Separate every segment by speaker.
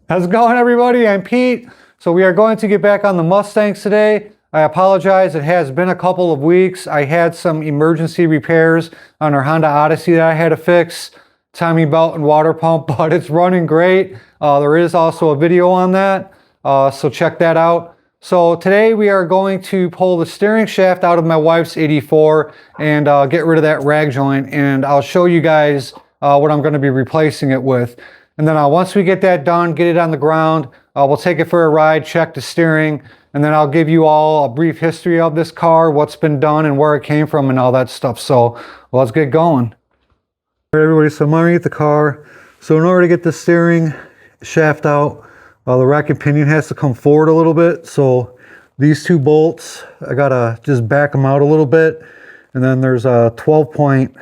Speaker 1: How's it going, everybody? I'm Pete. So we are going to get back on the Mustangs today. I apologize, it has been a couple of weeks. I had some emergency repairs on our Honda Odyssey that I had to fix, timing belt and water pump, but it's running great. There is also a video on that, so check that out. So today we are going to pull the steering shaft out of my wife's 84 and get rid of that rag joint, and I'll show you guys what I'm going to be replacing it with. And then once we get that done, get it on the ground, we'll take it for a ride, check the steering, and then I'll give you all a brief history of this car, what's been done and where it came from and all that stuff. So let's get going. All right, everybody, so I'm underneath the car. So in order to get the steering shaft out, the rack and pinion has to come forward a little bit. So these two bolts, I gotta just back them out a little bit. And then there's a 12 point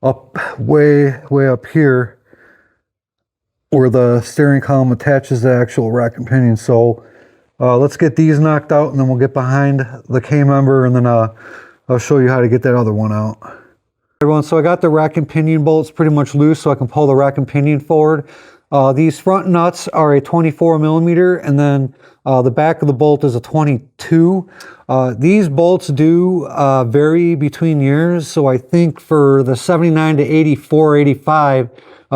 Speaker 1: up way up here, where the steering column attaches the actual rack and pinion. So let's get these knocked out, and then we'll get behind the K-member, and then I'll show you how to get that other one out. Everyone, so I got the rack and pinion bolts pretty much loose, so I can pull the rack and pinion forward. These front nuts are a 24 millimeter, and then the back of the bolt is a 22. These bolts do vary between years, so I think for the 79 to 84, 85,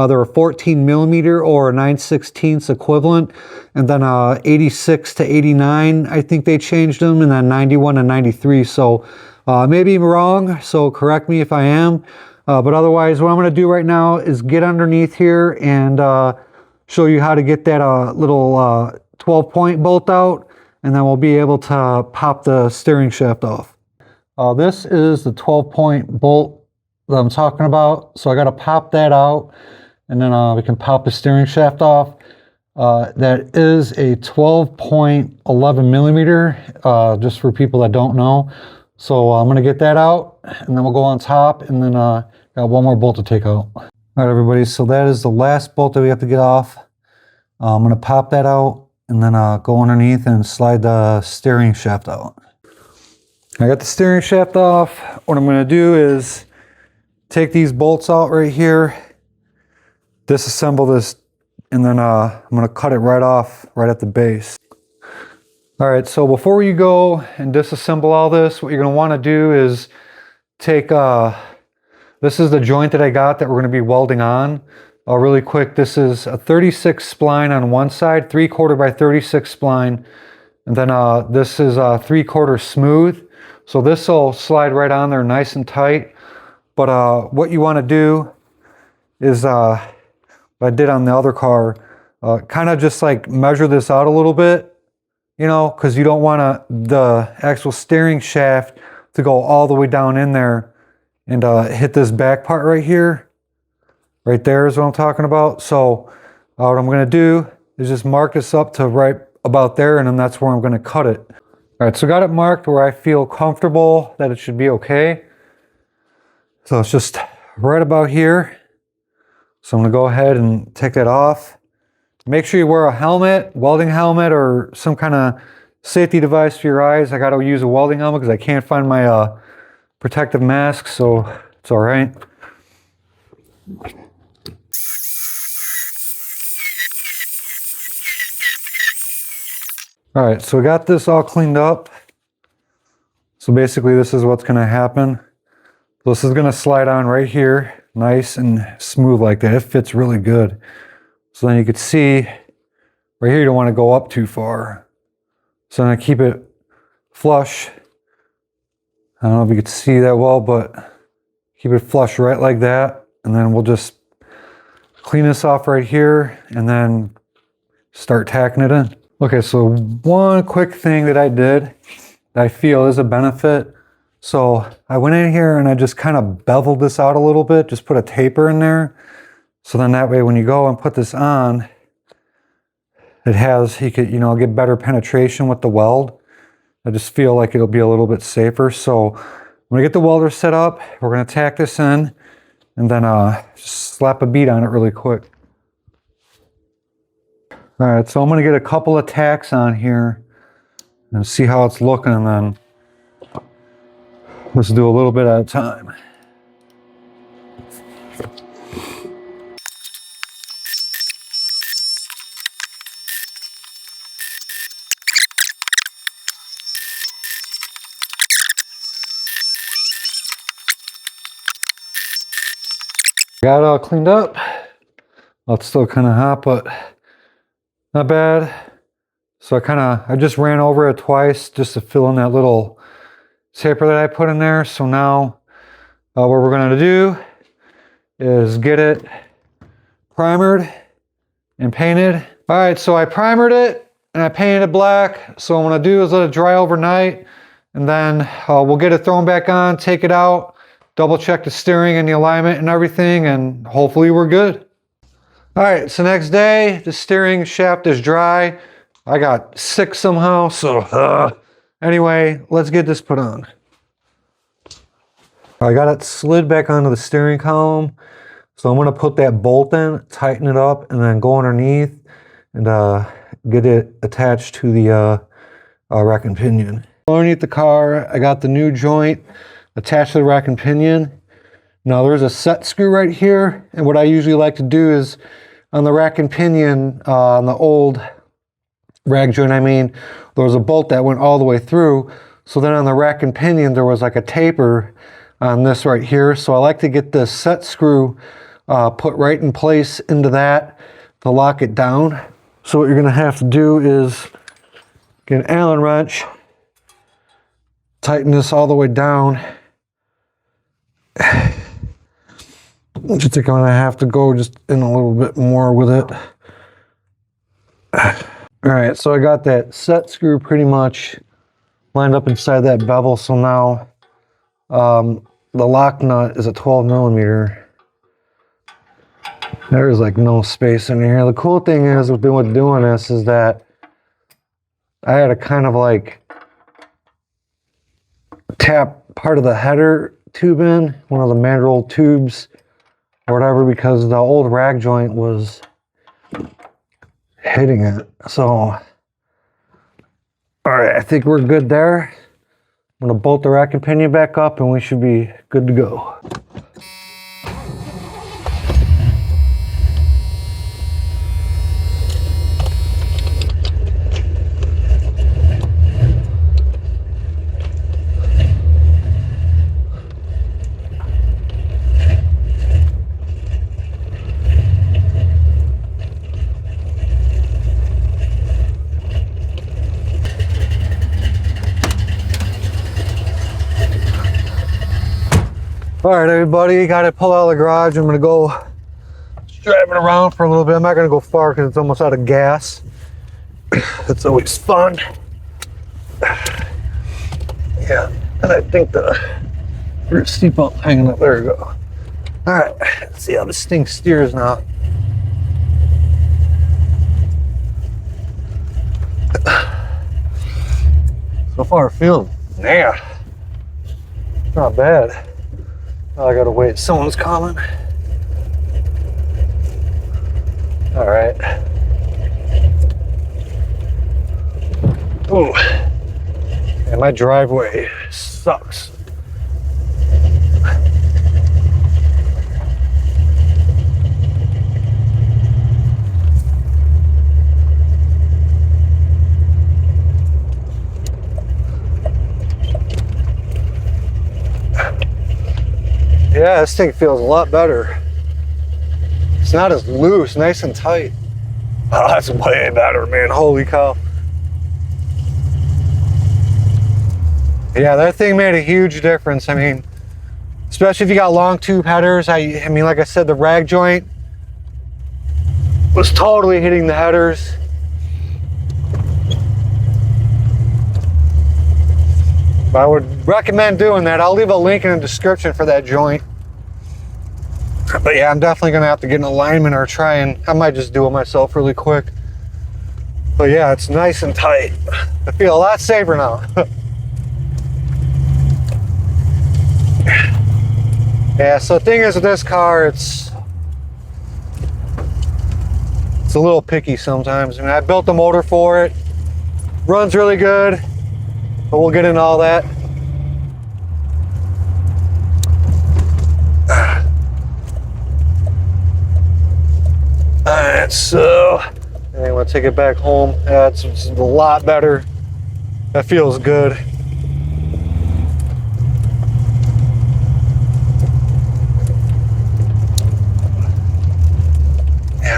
Speaker 1: they're a 14 millimeter or a 9/16 equivalent. And then 86 to 89, I think they changed them. And then 91 and 93. So maybe I'm wrong, so correct me if I am. But otherwise, what I'm going to do right now is get underneath here and show you how to get that little 12 point bolt out. And then we'll be able to pop the steering shaft off. This is the 12 point bolt that I'm talking about. So I got to pop that out. And then we can pop the steering shaft off. That is a 12.11 millimeter, just for people that don't know. So I'm going to get that out, and then we'll go on top, and then got one more bolt to take out. All right, everybody, so that is the last bolt that we have to get off. I'm going to pop that out, and then go underneath and slide the steering shaft out. I got the steering shaft off. What I'm going to do is take these bolts out right here, disassemble this, and then I'm going to cut it right off right at the base. All right, so before you go and disassemble all this, what you're going to want to do is take, this is the joint that I got that we're going to be welding on. Really quick, this is a 36 spline on one side, 3/4 by 36 spline, and then this is 3/4 smooth. So this will slide right on there nice and tight. But what you want to do is I did on the other car, kind of just like measure this out a little bit, you know, because you don't want the actual steering shaft to go all the way down in there and hit this back part right here. Right there is what I'm talking about. So what I'm going to do is just mark this up to right about there, and then that's where I'm going to cut it. All right, so got it marked where I feel comfortable that it should be okay. So it's just right about here. So I'm going to go ahead and take that off. Make sure you wear a helmet, welding helmet, or some kind of safety device for your eyes. I got to use a welding helmet because I can't find my protective mask, so it's all right. All right, so we got this all cleaned up. So basically this is what's going to happen. So this is going to slide on right here. Nice and smooth like that. It fits really good. So then you can see right here, you don't want to go up too far. So then I keep it flush. I don't know if you can see that well, but keep it flush right like that. And then we'll just clean this off right here and then start tacking it in. Okay, so one quick thing that I did that I feel is a benefit. So I went in here and I just kind of beveled this out a little bit, just put a taper in there. So then that way when you go and put this on, it has, you could, you know, get better penetration with the weld. I just feel like it'll be a little bit safer. So when we get the welder set up, we're going to tack this in and then just slap a bead on it really quick. All right, so I'm going to get a couple of tacks on here and see how it's looking, and then let's do a little bit at a time. Got it all cleaned up. Well, it's still kind of hot, but not bad. So I just ran over it twice just to fill in that little taper that I put in there. So now what we're going to do is get it primered and painted. All right, so I primered it and I painted it black. So what I'm going to do is let it dry overnight, and then we'll get it thrown back on, take it out, double check the steering and the alignment and everything, and hopefully we're good. All right, so next day, the steering shaft is dry. I got sick somehow, so anyway, let's get this put on. I got it slid back onto the steering column, so I'm going to put that bolt in, tighten it up, and then go underneath and get it attached to the rack and pinion. Underneath the car, I got the new joint attached to the rack and pinion. Now there's a set screw right here, and what I usually like to do is on the rack and pinion, on the old rack joint, there was a bolt that went all the way through. So then on the rack and pinion, there was like a taper on this right here. So I like to get this set screw put right in place into that to lock it down. So what you're gonna have to do is get an Allen wrench, tighten this all the way down. I think I'm gonna have to go just in a little bit more with it. All right, so I got that set screw pretty much lined up inside that bevel. So now the lock nut is a 12 millimeter. There's like no space in here. The cool thing is with doing this is that I had to kind of like tap part of the header tube in, one of the mandrel tubes or whatever, because the old rag joint was hitting it. So, all right, I think we're good there. I'm gonna bolt the rack and pinion back up and we should be good to go. All right, everybody, got it pulled out of the garage. I'm gonna go drive it around for a little bit. I'm not gonna go far because it's almost out of gas. It's always fun. Yeah, and I think the rear seat belt hanging up. There we go. All right, let's see how this thing steers now. So far, feeling, yeah, not bad. Oh, I gotta wait. Someone's coming. All right. Ooh. And my driveway sucks. Yeah, this thing feels a lot better. It's not as loose, nice and tight. Oh, that's way better, man. Holy cow. Yeah, that thing made a huge difference. I mean, especially if you got long tube headers. I mean, like I said, the rag joint was totally hitting the headers. I would recommend doing that. I'll leave a link in the description for that joint. But yeah, I'm definitely gonna have to get an alignment or try and, I might just do it myself really quick. But yeah, it's nice and tight. I feel a lot safer now. Yeah, so the thing is with this car, it's a little picky sometimes. I mean, I built the motor for it. Runs really good. But we'll get into all that. Alright, so anyway, take it back home. Yeah, it's a lot better. That feels good.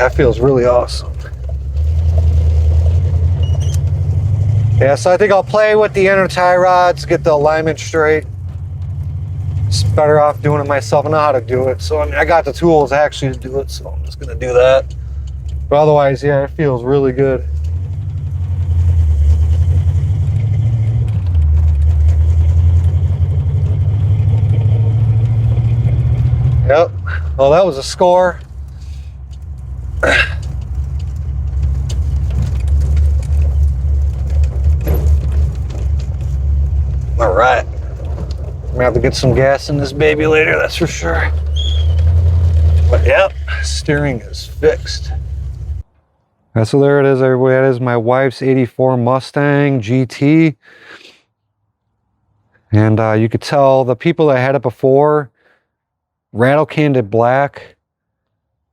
Speaker 1: that feels really awesome. Yeah, so I think I'll play with the inner tie rods, get the alignment straight. It's better off doing it myself. I know how to do it. So I mean, I got the tools actually to do it, so I'm just gonna do that. But otherwise, yeah, it feels really good. Yep. Well, that was a score. All right. I'm gonna have to get some gas in this baby later, that's for sure. But yep, steering is fixed. So there it is, everybody. That is my wife's 84 Mustang GT. And you could tell the people that had it before, rattle canned it black.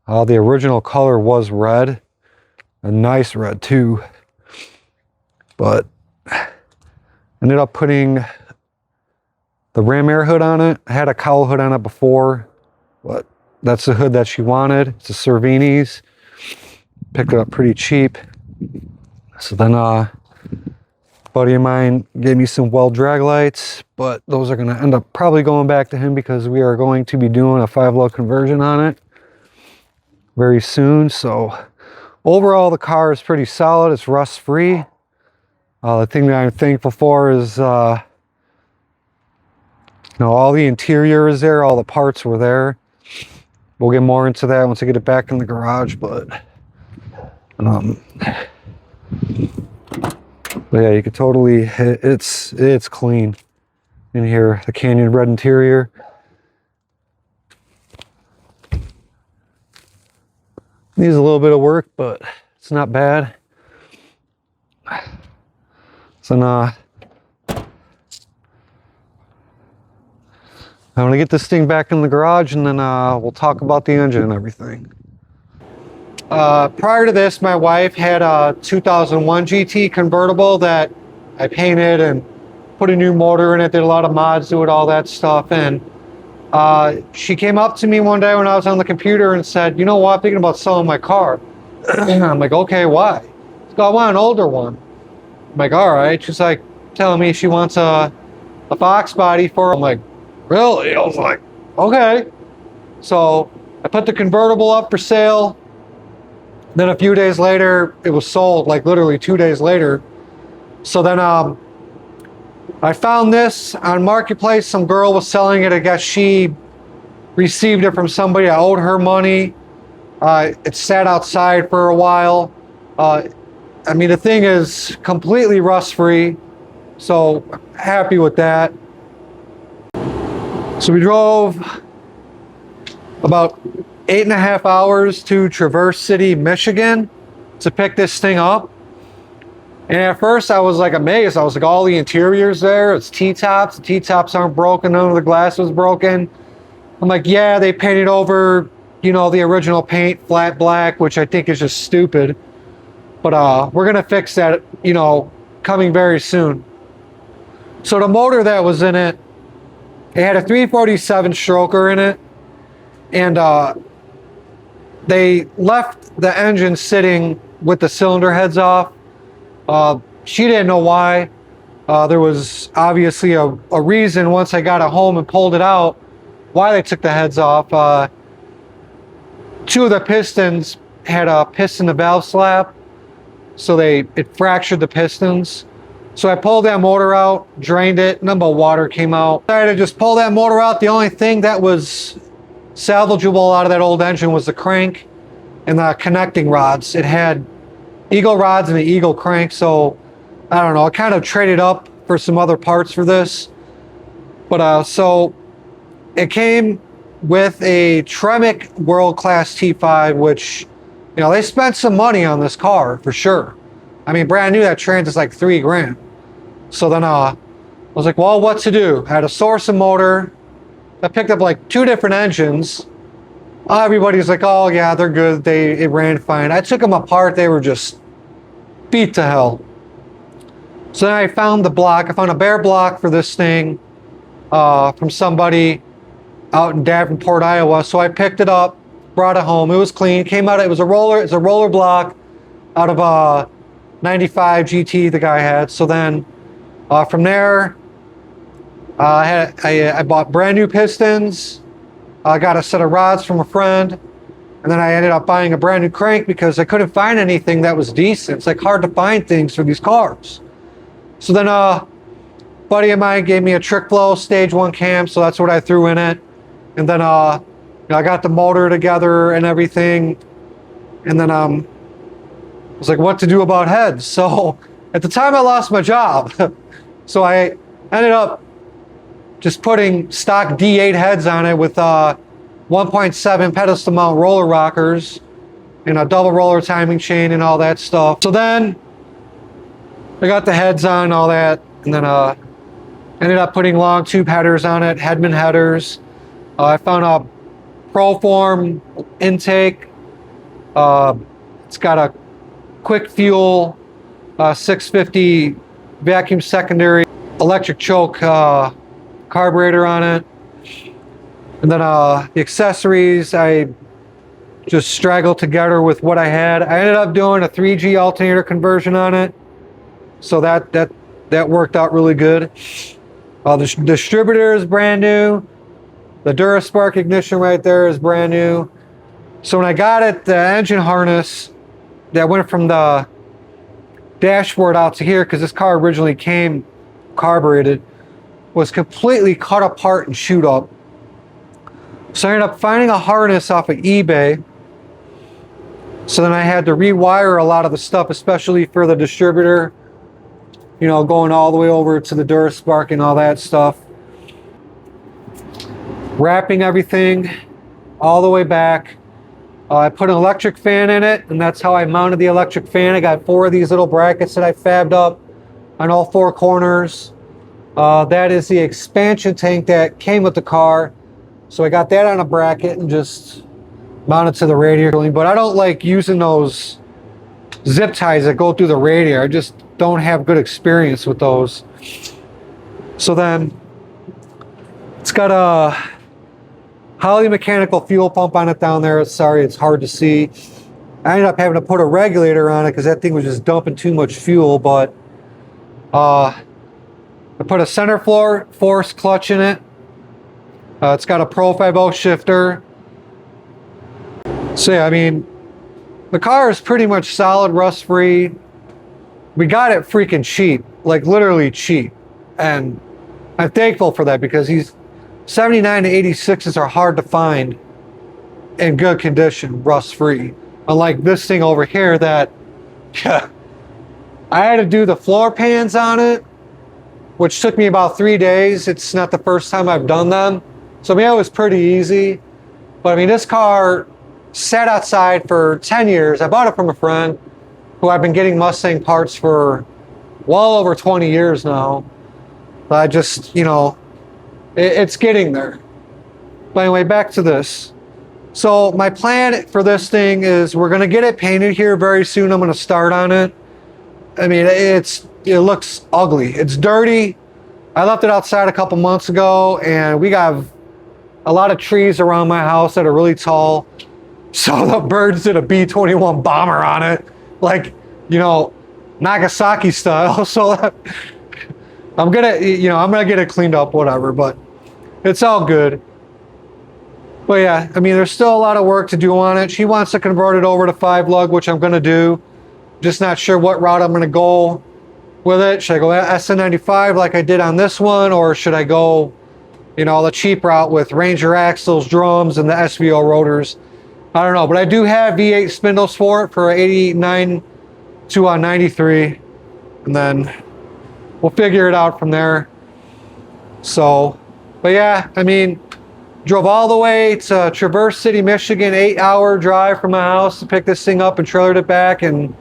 Speaker 1: The original color was red, a nice red too. But ended up putting the ram air hood on it. I had a cowl hood on it before, but that's the hood that she wanted. It's a Cervini's. Picked it up pretty cheap. So then a buddy of mine gave me some well drag lights, but those are gonna end up probably going back to him because we are going to be doing a 5-load conversion on it very soon. So overall, the car is pretty solid. It's rust free. The thing that I'm thankful for is all the interior is there, all the parts were there. We'll get more into that once I get it back in the garage, but yeah, you could totally, it's clean in here. The canyon red interior. Needs a little bit of work, but it's not bad. So now I'm gonna get this thing back in the garage, and then we'll talk about the engine and everything. Prior to this, my wife had a 2001 GT convertible that I painted and put a new motor in it, did a lot of mods to it, all that stuff. And she came up to me one day when I was on the computer and said, you know what, I'm thinking about selling my car. I'm like, okay, why? She's like, I want an older one. I'm like, all right. She's like telling me she wants a Fox body for her. I'm like, really? I was like, okay. So I put the convertible up for sale. Then a few days later, it was sold, like literally 2 days later. So then I found this on Marketplace. Some girl was selling it. I guess she received it from somebody. I owed her money. It sat outside for a while. I mean, the thing is completely rust-free. So happy with that. So we drove about 8.5 hours to Traverse City, Michigan to pick this thing up. And at first I was like amazed. I was like, all the interior's there. It's T-tops. The T-tops aren't broken. None of the glass was broken. I'm like, yeah, they painted over, you know, the original paint, flat black, which I think is just stupid. But we're gonna fix that, you know, coming very soon. So the motor that was in it, it had a 347 stroker in it. And they left the engine sitting with the cylinder heads off. She didn't know why. There was obviously a reason once I got it home and pulled it out why they took the heads off. Two of the pistons had a piston to valve slap, so it fractured the pistons. So I pulled that motor out, drained it, none but water came out. I had to just pull that motor out. The only thing that was salvageable out of that old engine was the crank and the connecting rods. It had Eagle rods and an Eagle crank, so I don't know, I kind of traded up for some other parts for this. But so it came with a Tremec World Class T5, which, you know, they spent some money on this car for sure. I mean, brand new, that Transit's like $3 grand. So then I was like, well, what to do? I had to source a motor. I picked up like 2 different engines. Everybody's like, oh yeah, they're good. It ran fine. I took them apart. They were just beat to hell. So then I found the block. I found a bare block for this thing from somebody out in Davenport, Iowa. So I picked it up, brought it home. It was clean. Came out. It was it's a roller block out of a 95 GT the guy had. So then from there, I bought brand new pistons. I got a set of rods from a friend. And then I ended up buying a brand new crank because I couldn't find anything that was decent. It's like hard to find things for these cars. So then a buddy of mine gave me a trick flow stage 1 cam, so that's what I threw in it. And then I got the motor together and everything. And then I was like, what to do about heads? So at the time I lost my job. So I ended up just putting stock D8 heads on it with 1.7 pedestal mount roller rockers and a double roller timing chain and all that stuff. So then I got the heads on all that, and then ended up putting long tube headers on it, Headman headers. I found a Proform intake. It's got a quick fuel 650 vacuum secondary electric choke carburetor on it. And then the accessories I just straggled together with what I had. I ended up doing a 3G alternator conversion on it, so that worked out really good. The distributor is brand new. The DuraSpark ignition right there is brand new. So when I got it, the engine harness that went from the dashboard out to here, because this car originally came carbureted, was completely cut apart and chewed up. So I ended up finding a harness off of eBay. So then I had to rewire a lot of the stuff, especially for the distributor, you know, going all the way over to the DuraSpark and all that stuff. Wrapping everything all the way back. I put an electric fan in it, and that's how I mounted the electric fan. I got 4 of these little brackets that I fabbed up on all 4 corners. That is the expansion tank that came with the car. So I got that on a bracket and just mounted to the radiator. But I don't like using those zip ties that go through the radiator. I just don't have good experience with those. So then it's got a Holley mechanical fuel pump on it down there. Sorry, it's hard to see. I ended up having to put a regulator on it because that thing was just dumping too much fuel. But I put a center floor force clutch in it. It's got a Pro 5.0 shifter. So yeah, I mean, the car is pretty much solid, rust-free. We got it freaking cheap, like literally cheap. And I'm thankful for that because these 79 to 86s are hard to find in good condition, rust-free. Unlike this thing over here that, yeah, I had to do the floor pans on it, which took me about 3 days. It's not the first time I've done them. So I mean, it was pretty easy. But I mean, this car sat outside for 10 years. I bought it from a friend who I've been getting Mustang parts for well over 20 years now. But I just, you know, it's getting there. But anyway, back to this. So my plan for this thing is we're gonna get it painted here very soon. I'm gonna start on it. I mean, it looks ugly. It's dirty. I left it outside a couple months ago, and we got a lot of trees around my house that are really tall. So the birds did a B-21 bomber on it, like, you know, Nagasaki style. So I'm gonna get it cleaned up, whatever, but it's all good. But yeah, I mean, there's still a lot of work to do on it. She wants to convert it over to 5-lug, which I'm gonna do. Just not sure what route I'm gonna go with it. Should I go SN95 like I did on this one, or should I go, you know, the cheap route with Ranger axles, drums, and the SVO rotors? I don't know, but I do have V8 spindles for it for 89 to 93, and then we'll figure it out from there. So, but yeah, I mean, drove all the way to Traverse City, Michigan, 8-hour drive from my house to pick this thing up and trailered it back, and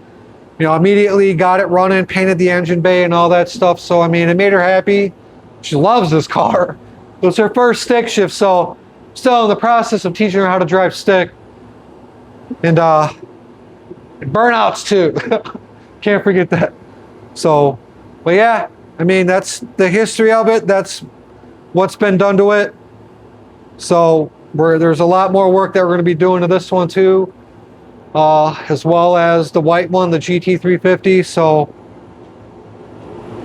Speaker 1: you know, immediately got it running, painted the engine bay and all that stuff. So I mean, it made her happy. She loves this car. It was her first stick shift, so still in the process of teaching her how to drive stick. And burnouts too. Can't forget that. So, but yeah, I mean, that's the history of it. That's what's been done to it. So There's a lot more work that we're going to be doing to this one too, as well as the white one, the GT350. So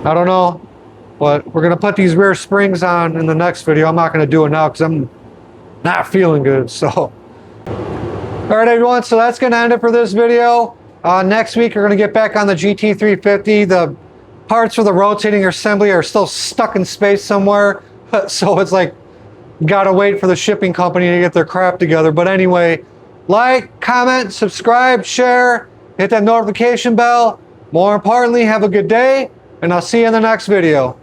Speaker 1: I don't know, but we're going to put these rear springs on in the next video. I'm not going to do it now because I'm not feeling good. So all right, everyone, so that's going to end it for this video. Next week we're going to get back on the GT350. The parts for the rotating assembly are still stuck in space somewhere, so it's like gotta wait for the shipping company to get their crap together. But anyway, like, comment, subscribe, share, hit that notification bell. More importantly, have a good day, and I'll see you in the next video.